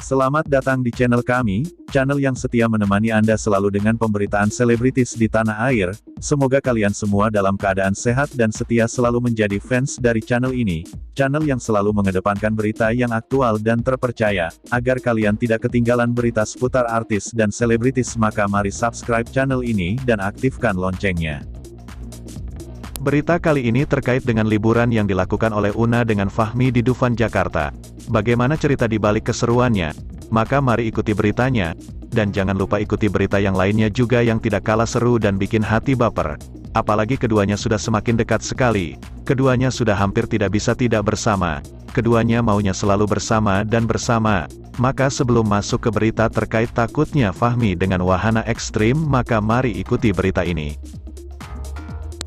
Selamat datang di channel kami, channel yang setia menemani Anda selalu dengan pemberitaan selebritis di tanah air. Semoga kalian semua dalam keadaan sehat dan setia selalu menjadi fans dari channel ini. Channel yang selalu mengedepankan berita yang aktual dan terpercaya. Agar kalian tidak ketinggalan berita seputar artis dan selebritis, maka mari subscribe channel ini dan aktifkan loncengnya. Berita kali ini terkait dengan liburan yang dilakukan oleh Una dengan Fahmi di Dufan, Jakarta. Bagaimana cerita di balik keseruannya? Maka mari ikuti beritanya, dan jangan lupa ikuti berita yang lainnya juga yang tidak kalah seru dan bikin hati baper. Apalagi keduanya sudah semakin dekat sekali. Keduanya sudah hampir tidak bisa tidak bersama. Keduanya maunya selalu bersama dan bersama. Maka sebelum masuk ke berita terkait takutnya Fahmi dengan wahana ekstrim, maka mari ikuti berita ini.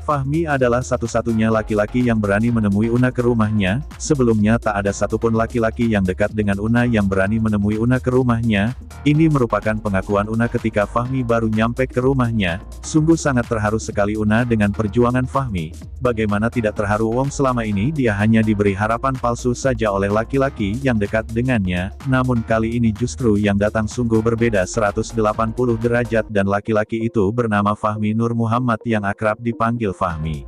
Fahmi adalah satu-satunya laki-laki yang berani menemui Una ke rumahnya. Sebelumnya tak ada satupun laki-laki yang dekat dengan Una yang berani menemui Una ke rumahnya. Ini merupakan pengakuan Una ketika Fahmi baru nyampe ke rumahnya. Sungguh sangat terharu sekali Una dengan perjuangan Fahmi. Bagaimana tidak terharu, wong selama ini dia hanya diberi harapan palsu saja oleh laki-laki yang dekat dengannya. Namun kali ini justru yang datang sungguh berbeda 180 derajat, dan laki-laki itu bernama Fahmi Nur Muhammad yang akrab dipanggil Fahmi.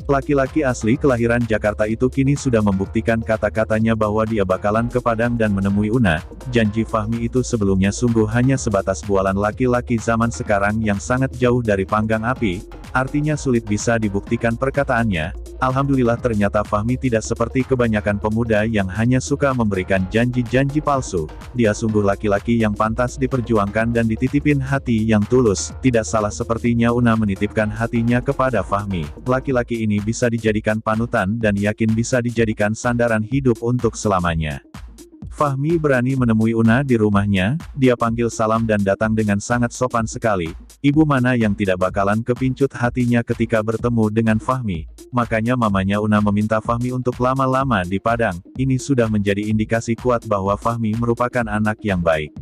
Laki-laki asli kelahiran Jakarta itu kini sudah membuktikan kata-katanya bahwa dia bakalan ke Padang dan menemui Una. Janji Fahmi itu sebelumnya sungguh hanya sebatas bualan laki-laki zaman sekarang yang sangat jauh dari panggang api, artinya sulit bisa dibuktikan perkataannya. Alhamdulillah ternyata Fahmi tidak seperti kebanyakan pemuda yang hanya suka memberikan janji-janji palsu. Dia sungguh laki-laki yang pantas diperjuangkan dan dititipin hati yang tulus. Tidak salah sepertinya Una menitipkan hatinya kepada Fahmi. Laki-laki ini bisa dijadikan panutan dan yakin bisa dijadikan sandaran hidup untuk selamanya. Fahmi berani menemui Una di rumahnya. Dia panggil salam dan datang dengan sangat sopan sekali. Ibu mana yang tidak bakalan kepincut hatinya ketika bertemu dengan Fahmi. Makanya mamanya Una meminta Fahmi untuk lama-lama di Padang. Ini sudah menjadi indikasi kuat bahwa Fahmi merupakan anak yang baik.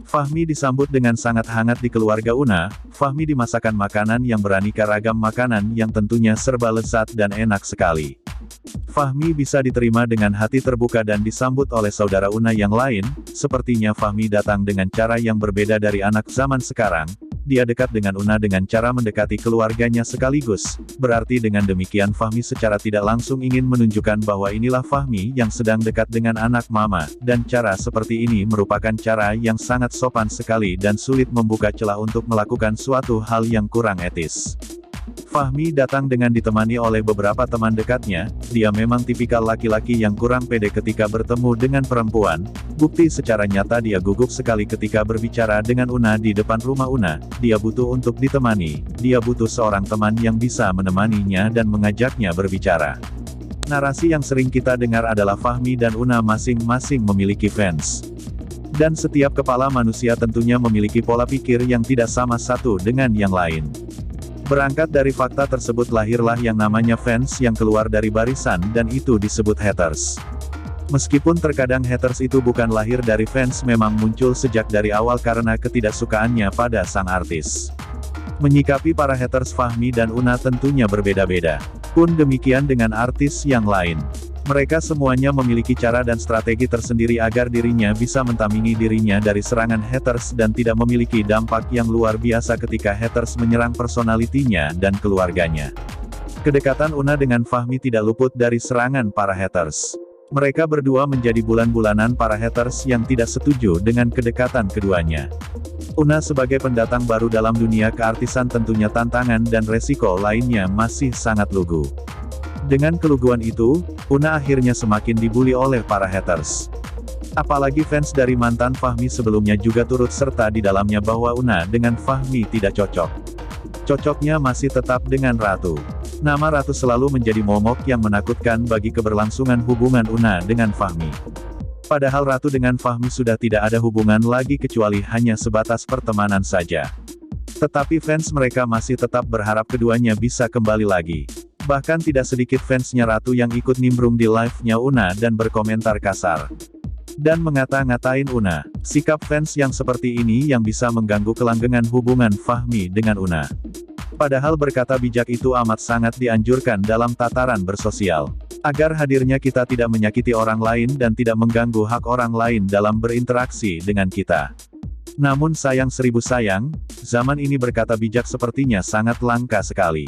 Fahmi disambut dengan sangat hangat di keluarga Una. Fahmi dimasakkan makanan yang beraneka ragam makanan yang tentunya serba lezat dan enak sekali. Fahmi bisa diterima dengan hati terbuka dan disambut oleh saudara Una yang lain. Sepertinya Fahmi datang dengan cara yang berbeda dari anak zaman sekarang. Dia dekat dengan Una dengan cara mendekati keluarganya sekaligus. Berarti dengan demikian Fahmi secara tidak langsung ingin menunjukkan bahwa inilah Fahmi yang sedang dekat dengan anak mama. Dan cara seperti ini merupakan cara yang sangat sopan sekali dan sulit membuka celah untuk melakukan suatu hal yang kurang etis. Fahmi datang dengan ditemani oleh beberapa teman dekatnya. Dia memang tipikal laki-laki yang kurang pede ketika bertemu dengan perempuan. Bukti secara nyata dia gugup sekali ketika berbicara dengan Una di depan rumah Una. Dia butuh untuk ditemani. Dia butuh seorang teman yang bisa menemaninya dan mengajaknya berbicara. Narasi yang sering kita dengar adalah Fahmi dan Una masing-masing memiliki fans. Dan setiap kepala manusia tentunya memiliki pola pikir yang tidak sama satu dengan yang lain. Berangkat dari fakta tersebut lahirlah yang namanya fans yang keluar dari barisan, dan itu disebut haters. Meskipun terkadang haters itu bukan lahir dari fans, memang muncul sejak dari awal karena ketidaksukaannya pada sang artis. Menyikapi para haters Fahmi dan Una tentunya berbeda-beda. Pun demikian dengan artis yang lain. Mereka semuanya memiliki cara dan strategi tersendiri agar dirinya bisa mentamingi dirinya dari serangan haters dan tidak memiliki dampak yang luar biasa ketika haters menyerang personalitinya dan keluarganya. Kedekatan Una dengan Fahmi tidak luput dari serangan para haters. Mereka berdua menjadi bulan-bulanan para haters yang tidak setuju dengan kedekatan keduanya. Una sebagai pendatang baru dalam dunia keartisan tentunya tantangan dan resiko lainnya masih sangat lugu. Dengan keluguan itu, Una akhirnya semakin dibully oleh para haters. Apalagi fans dari mantan Fahmi sebelumnya juga turut serta di dalamnya bahwa Una dengan Fahmi tidak cocok. Cocoknya masih tetap dengan Ratu. Nama Ratu selalu menjadi momok yang menakutkan bagi keberlangsungan hubungan Una dengan Fahmi. Padahal Ratu dengan Fahmi sudah tidak ada hubungan lagi kecuali hanya sebatas pertemanan saja. Tetapi fans mereka masih tetap berharap keduanya bisa kembali lagi. Bahkan tidak sedikit fansnya Ratu yang ikut nimbrung di live-nya Una dan berkomentar kasar. Dan mengata-ngatain Una. Sikap fans yang seperti ini yang bisa mengganggu kelanggengan hubungan Fahmi dengan Una. Padahal berkata bijak itu amat sangat dianjurkan dalam tataran bersosial. Agar hadirnya kita tidak menyakiti orang lain dan tidak mengganggu hak orang lain dalam berinteraksi dengan kita. Namun sayang seribu sayang, zaman ini berkata bijak sepertinya sangat langka sekali.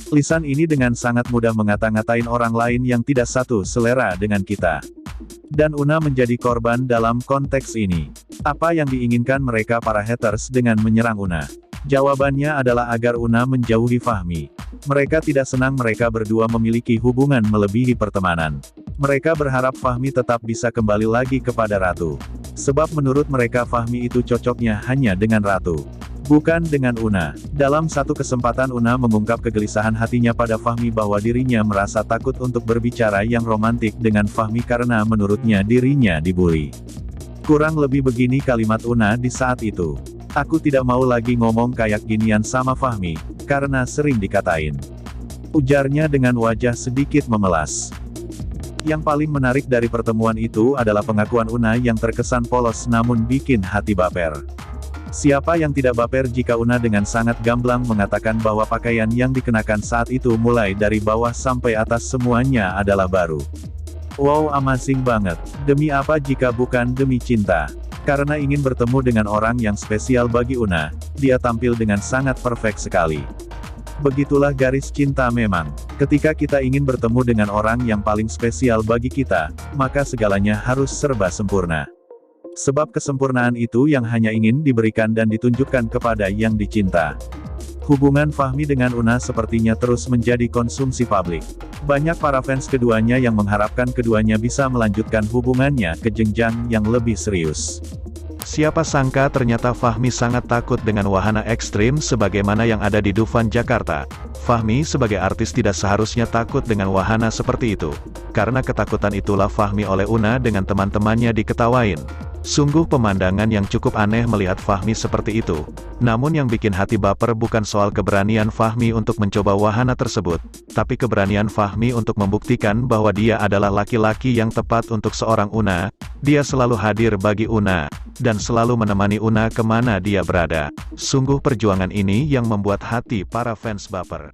Lisan ini dengan sangat mudah mengata-ngatain orang lain yang tidak satu selera dengan kita. Dan Una menjadi korban dalam konteks ini. Apa yang diinginkan mereka para haters dengan menyerang Una? Jawabannya adalah agar Una menjauhi Fahmi. Mereka tidak senang mereka berdua memiliki hubungan melebihi pertemanan. Mereka berharap Fahmi tetap bisa kembali lagi kepada Ratu. Sebab menurut mereka Fahmi itu cocoknya hanya dengan Ratu, bukan dengan Una. Dalam satu kesempatan Una mengungkap kegelisahan hatinya pada Fahmi bahwa dirinya merasa takut untuk berbicara yang romantik dengan Fahmi karena menurutnya dirinya dibully. Kurang lebih begini kalimat Una di saat itu. Aku tidak mau lagi ngomong kayak ginian sama Fahmi, karena sering dikatain. Ujarnya dengan wajah sedikit memelas. Yang paling menarik dari pertemuan itu adalah pengakuan Una yang terkesan polos namun bikin hati baper. Siapa yang tidak baper jika Una dengan sangat gamblang mengatakan bahwa pakaian yang dikenakan saat itu mulai dari bawah sampai atas semuanya adalah baru. Wow, amazing banget. Demi apa jika bukan demi cinta? Karena ingin bertemu dengan orang yang spesial bagi Una, dia tampil dengan sangat perfect sekali. Begitulah garis cinta memang. Ketika kita ingin bertemu dengan orang yang paling spesial bagi kita, maka segalanya harus serba sempurna. Sebab kesempurnaan itu yang hanya ingin diberikan dan ditunjukkan kepada yang dicinta. Hubungan Fahmi dengan Una sepertinya terus menjadi konsumsi publik. Banyak para fans keduanya yang mengharapkan keduanya bisa melanjutkan hubungannya ke jenjang yang lebih serius. Siapa sangka ternyata Fahmi sangat takut dengan wahana ekstrim sebagaimana yang ada di Dufan Jakarta. Fahmi sebagai artis tidak seharusnya takut dengan wahana seperti itu. Karena ketakutan itulah Fahmi oleh Una dengan teman-temannya diketawain. Sungguh pemandangan yang cukup aneh melihat Fahmi seperti itu. Namun yang bikin hati baper bukan soal keberanian Fahmi untuk mencoba wahana tersebut, tapi keberanian Fahmi untuk membuktikan bahwa dia adalah laki-laki yang tepat untuk seorang Una. Dia selalu hadir bagi Una, dan selalu menemani Una kemana dia berada. Sungguh perjuangan ini yang membuat hati para fans baper.